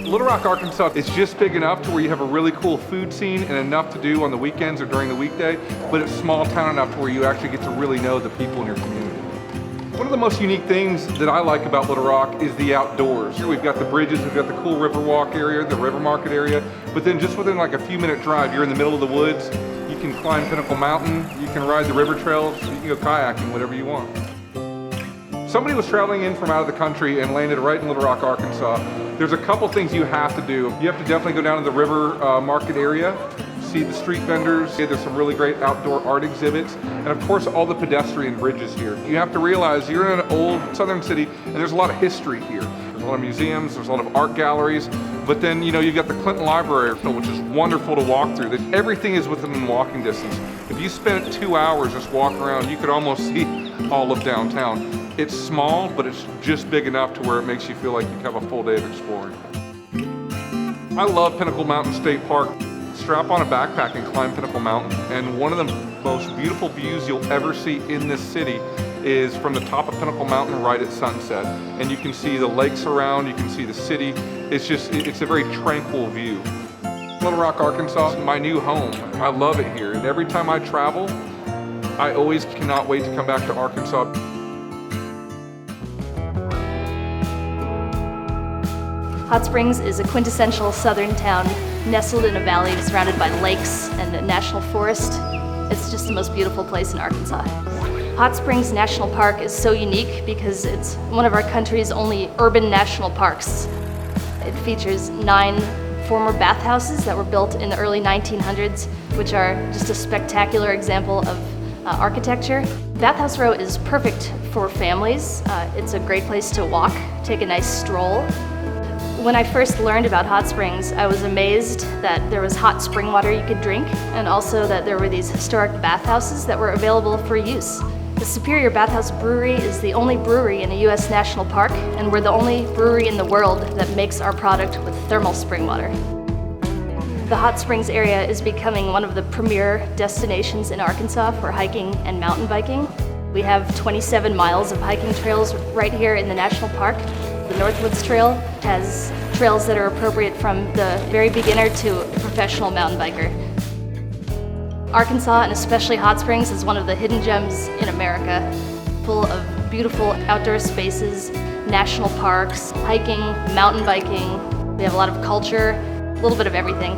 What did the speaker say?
Little Rock, Arkansas is just big enough to where you have a really cool food scene and enough to do on the weekends or during the weekday, but it's small town enough to where you actually get to really know the people in your community. One of the most unique things that I like about Little Rock is the outdoors. Here we've got the bridges, we've got the cool river walk area, the river market area, but then just within like a few minute drive, you're in the middle of the woods, you can climb Pinnacle Mountain, you can ride the river trails, you can go kayaking, whatever you want. Somebody was traveling in from out of the country and landed right in Little Rock, Arkansas. There's a couple things you have to do. You have to definitely go down to the river market area, see the street vendors. There's some really great outdoor art exhibits, and of course all the pedestrian bridges here. You have to realize you're in an old southern city and there's a lot of history here. There's a lot of museums, there's a lot of art galleries, but then you've got the Clinton Library, which is wonderful to walk through. Everything is within walking distance. If you spent 2 hours just walking around, you could almost see all of downtown. It's small, but it's just big enough to where it makes you feel like you have a full day of exploring. I love Pinnacle Mountain State Park. Strap on a backpack and climb Pinnacle Mountain. And one of the most beautiful views you'll ever see in this city is from the top of Pinnacle Mountain right at sunset. And you can see the lakes around, you can see the city. It's a very tranquil view. Little Rock, Arkansas is my new home. I love it here. And every time I travel, I always cannot wait to come back to Arkansas. Hot Springs is a quintessential southern town nestled in a valley surrounded by lakes and a national forest. It's just the most beautiful place in Arkansas. Hot Springs National Park is so unique because it's one of our country's only urban national parks. It features 9 former bathhouses that were built in the early 1900s, which are just a spectacular example of architecture. Bathhouse Row is perfect for families. It's a great place to walk, take a nice stroll. When I first learned about hot springs, I was amazed that there was hot spring water you could drink, and also that there were these historic bathhouses that were available for use. The Superior Bathhouse Brewery is the only brewery in a U.S. national park, and we're the only brewery in the world that makes our product with thermal spring water. The Hot Springs area is becoming one of the premier destinations in Arkansas for hiking and mountain biking. We have 27 miles of hiking trails right here in the national park. The Northwoods Trail has trails that are appropriate from the very beginner to a professional mountain biker. Arkansas, and especially Hot Springs, is one of the hidden gems in America, full of beautiful outdoor spaces, national parks, hiking, mountain biking. We have a lot of culture, a little bit of everything.